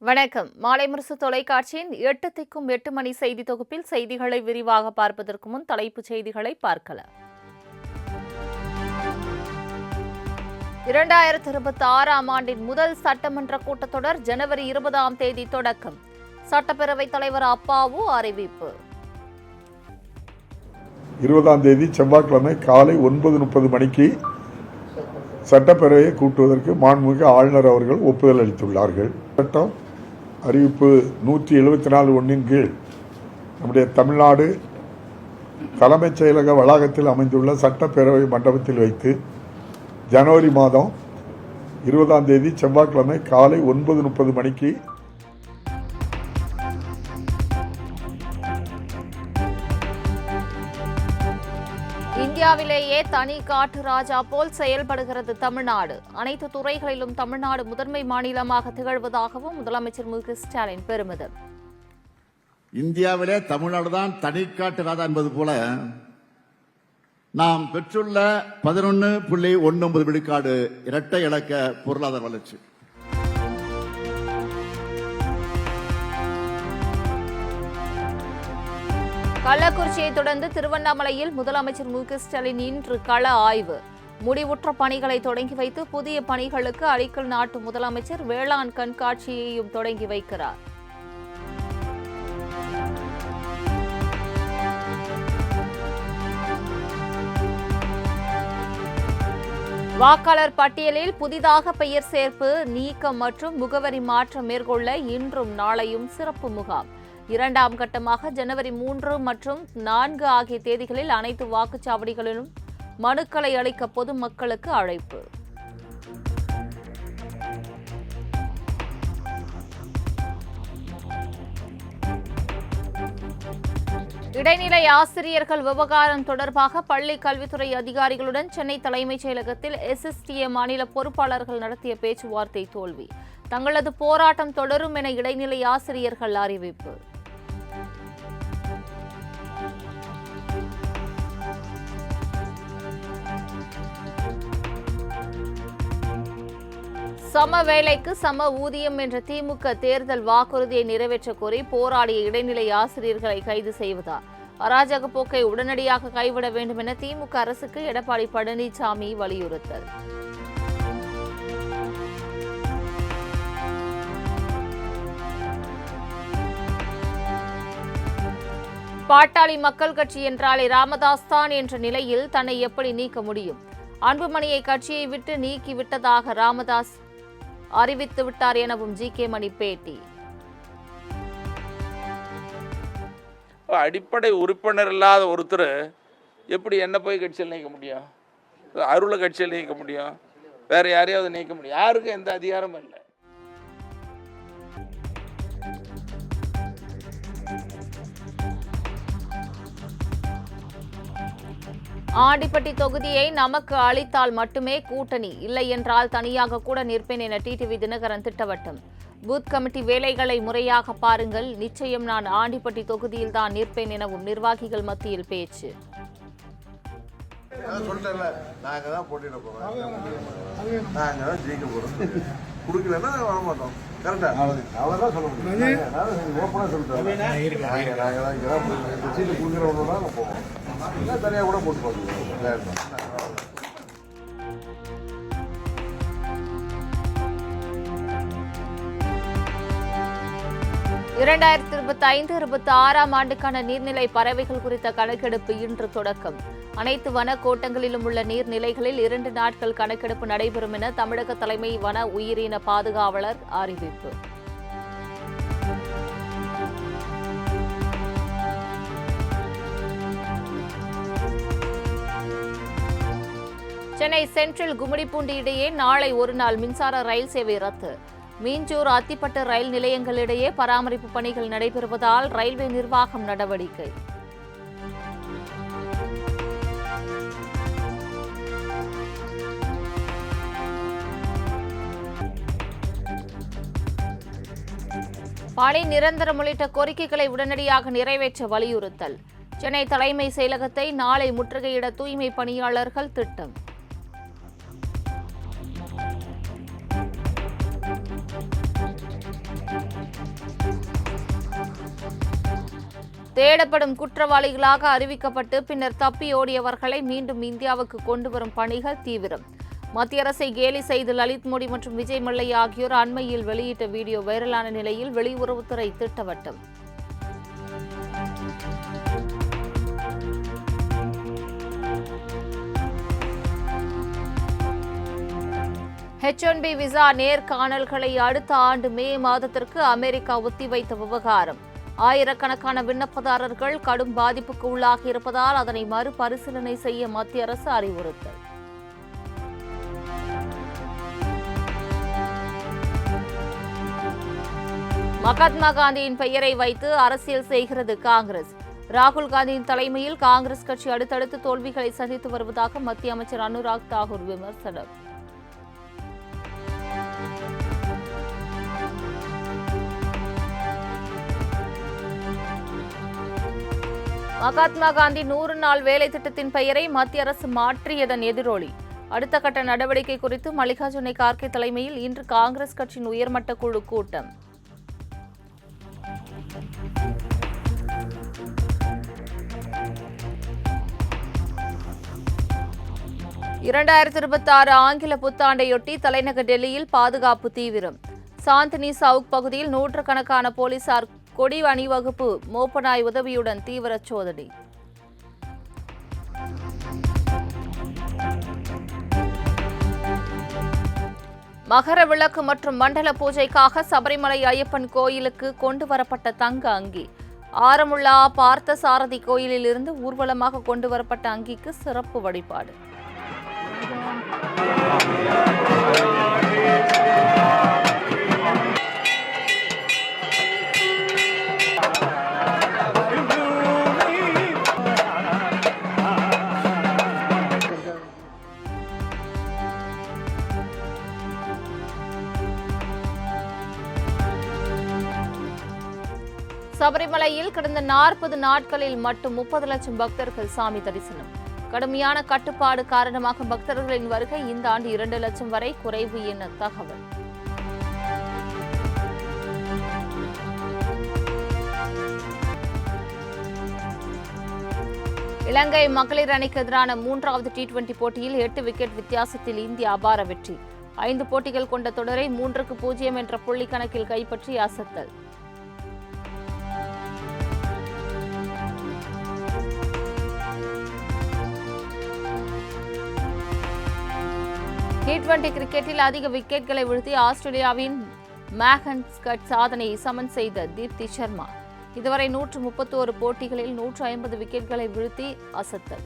வணக்கம். மாலை முரசு தொலைக்காட்சியின் 8 திக்கும் 8 மணி செய்தி தொகுப்பில் செய்திகளை விரிவாக பார்ப்பதற்கு முன் தலைப்புச் செய்திகளை பார்க்கலாம். 2026ஆம் ஆண்டின் முதல் சட்டமன்ற கூட்டத்தொடர் ஜனவரி 20ஆம் தேதி தொடக்கம். சட்டப்பேரவைத் தலைவர் அப்பாவு அறிவிப்பு. 20ஆம் தேதி செவ்வாய்க்கிழமை காலை 9:30 மணிக்கு சட்டப்பேரவையை கூட்டுவதற்கு மாண்புமிகு ஆளுநர் அவர்கள் ஒப்புதல் அளித்துள்ளார்கள். சட்டம் அறிவிப்பு 174(1) கீழ் நம்முடைய தமிழ்நாடு தலைமைச் செயலக வளாகத்தில் அமைந்துள்ள சட்டப்பேரவை மண்டபத்தில் வைத்து ஜனவரி மாதம் 20ஆம் தேதி செவ்வாய்க்கிழமை காலை 9:30 மணிக்கு இந்தியாவிலேயே தனி காட்டு ராஜா போல் செயல்படுகிறது தமிழ்நாடு. அனைத்து துறைகளிலும் தமிழ்நாடு முதன்மை மாநிலமாக திகழ்வதாகவும் முதலமைச்சர் மு க ஸ்டாலின் பெருமிதம். இந்தியாவிலே தமிழ்நாடு தான் தனிக்காட்டு ராஜா என்பது போல நாம் பெற்றுள்ள 11.19 விழுக்காடு இரட்டை இலக்க பொருளாதார வளர்ச்சி. கள்ளக்குறிச்சியை தொடர்ந்து திருவண்ணாமலையில் முதலமைச்சர் மு க ஸ்டாலின் இன்று கள ஆய்வு. முடிவுற்ற பணிகளை தொடங்கி வைத்து புதிய பணிகளுக்கு அடிக்கல் நாட்டும் முதலமைச்சர் வேளாண் கண்காட்சியையும் தொடங்கி வைக்கிறார். வாக்காளர் பட்டியலில் புதிதாக பெயர் சேர்ப்பு, நீக்கம் மற்றும் முகவரி மாற்றம் மேற்கொள்ள இன்றும் நாளையும் சிறப்பு முகாம். 2ஆம் கட்டமாக ஜனவரி 3 மற்றும் 4 ஆகிய தேதிகளில் அனைத்து வாக்குச்சாவடிகளிலும் மனுக்களை அளிக்க பொதுமக்களுக்கு அழைப்பு. இடைநிலை ஆசிரியர்கள் விவகாரம் தொடர்பாக பள்ளி கல்வித்துறை அதிகாரிகளுடன் சென்னை தலைமைச் செயலகத்தில் SSTA மாநில பொறுப்பாளர்கள் நடத்திய பேச்சுவார்த்தை தோல்வி. தங்களது போராட்டம் தொடரும் என இடைநிலை ஆசிரியர்கள் அறிவிப்பு. சம வேலைக்கு சம ஊதியம் என்ற திமுக தேர்தல் வாக்குறுதியை நிறைவேற்ற கோரி போராடிய இடைநிலை ஆசிரியர்களை கைது செய்வதா, அராஜக போக்கை உடனடியாக கைவிட வேண்டும் என திமுக அரசுக்கு எடப்பாடி பழனிசாமி வலியுறுத்தல். பாட்டாளி மக்கள் கட்சி என்றாலே ராமதாஸ் தான் என்ற நிலையில் தன்னை எப்படி நீக்க முடியும்? அன்புமணியை கட்சியை விட்டு நீக்கிவிட்டதாக ராமதாஸ் அறிவித்து விட்டார் எனவும் ஜி.கே. மணி பேட்டி. அடிப்படை உறுப்பினர் இல்லாத ஒருத்தர் எப்படி என்ன போய் கட்சியில் நீக்க முடியும்? அருளை கட்சியில் நீக்க முடியும், வேற யாரையாவது நீக்க முடியும்? யாருக்கும் எந்த அதிகாரமும் இல்லை. ஆண்டிப்பட்டி தொகுதியை நமக்கு அளித்தால் மட்டுமே கூட்டணி, இல்லை என்றால் தனியாக கூட நிற்பேன் என டிடிவி தினகரன் திட்டவட்டம். பூத் கமிட்டி வேலைகளை முறையாக பாருங்கள், நிச்சயம் நான் ஆண்டிப்பட்டி தொகுதியில் தான் நிற்பேன் எனவும் நிர்வாகிகள் மத்தியில் பேச்சு. தனியாக கூட போட்டு போடுங்க. 2025-26ஆம் ஆண்டுக்கான நீர்நிலை பறவைகள் குறித்த கணக்கெடுப்பு இன்று தொடக்கம். அனைத்து வன கோட்டங்களிலும் உள்ள நீர்நிலைகளில் 2 நாட்கள் கணக்கெடுப்பு நடைபெறும் என தமிழக தலைமை வன உயிரின பாதுகாவலர் அறிவிப்பு. சென்னை சென்ட்ரல் கும்மிடிப்பூண்டி இடையே நாளை ஒரு நாள் மின்சார ரயில் சேவை ரத்து. மீஞ்சூர் அத்திப்பட்டு ரயில் நிலையங்களிடையே பராமரிப்பு பணிகள் நடைபெறுவதால் ரயில்வே நிர்வாகம் நடவடிக்கை. பணி நிரந்தரம் உள்ளிட்ட கோரிக்கைகளை உடனடியாக நிறைவேற்ற வலியுறுத்தல். சென்னை தலைமை செயலகத்தை நாளை முற்றுகையிட தூய்மை பணியாளர்கள் திட்டம். தேடப்படும் குற்றவாளிகளாக அறிவிக்கப்பட்டு பின்னர் தப்பியோடியவர்களை மீண்டும் இந்தியாவுக்கு கொண்டு வரும் பணிகள் தீவிரம். மத்திய அரசை கேலி செய்து லலித் மோடி மற்றும் விஜய் மல்லையா ஆகியோர் அண்மையில் வெளியிட்ட வீடியோ வைரலான நிலையில் வெளியுறவுத்துறை திட்டவட்டம். H-1B விசா நேர்காணல்களை அடுத்த ஆண்டு மே மாதத்திற்கு அமெரிக்கா ஒத்திவைத்த விவகாரம். ஆயிரக்கணக்கான விண்ணப்பதாரர்கள் கடும் பாதிப்புக்கு உள்ளாகி இருப்பதால் அதனை மறுபரிசீலனை செய்ய மத்திய அரசு அறிவுறுத்தல். மகாத்மா காந்தியின் பெயரை வைத்து அரசியல் செய்கிறது காங்கிரஸ். ராகுல் காந்தியின் தலைமையில் காங்கிரஸ் கட்சி அடுத்தடுத்து தோல்விகளை சந்தித்து வருவதாக மத்திய அமைச்சர் அனுராக் தாக்கூர் விமர்சனம். மகாத்மா காந்தி 100 நாள் வேலை திட்டத்தின் பெயரை மத்திய அரசு மாற்றியதன் எதிரொலி. அடுத்த கட்ட நடவடிக்கை குறித்து மல்லிகார்ஜுன கார்கே தலைமையில் இன்று காங்கிரஸ் கட்சியின் உயர்மட்ட குழு கூட்டம். (2026) ஆங்கில புத்தாண்டையொட்டி தலைநகர் டெல்லியில் பாதுகாப்பு தீவிரம். சாந்தினி சவுக் பகுதியில் நூற்றுக்கணக்கான போலீசார் கொடி அணிவகுப்பு, மோப்பநாய் உதவியுடன் தீவிர சோதனை. மகர விளக்கு மற்றும் மண்டல பூஜைக்காக சபரிமலை ஐயப்பன் கோயிலுக்கு கொண்டு வரப்பட்ட தங்க அங்கி. ஆரமுள்ளா பார்த்த சாரதி கோயிலில் இருந்து ஊர்வலமாக கொண்டு வரப்பட்ட அங்கிக்கு சிறப்பு வழிபாடு. சபரிமலையில் கடந்த 40 நாட்களில் மட்டும் 30 லட்சம் பக்தர்கள் சாமி தரிசனம். கடுமையான கட்டுப்பாடு காரணமாக பக்தர்களின் வருகை இந்த ஆண்டு 2 லட்சம் வரை குறைவு என தகவல். இலங்கை மகளிர் அணிக்கு எதிரான 3வது T20 போட்டியில் 8 விக்கெட் வித்தியாசத்தில் இந்தியா அபார வெற்றி. 5 போட்டிகள் கொண்ட தொடரை 3-0 என்ற புள்ளி கணக்கில் கைப்பற்றி அசத்தல். T20 கிரிக்கெட்டில் அதிக விக்கெட்களை வீழ்த்தி ஆஸ்திரேலியாவின் மேகன் ஸ்கட் சாதனையை சமன் செய்த தீப்தி சர்மா. இதுவரை 131 போட்டிகளில் 150 விக்கெட்களை வீழ்த்தி அசத்தல்.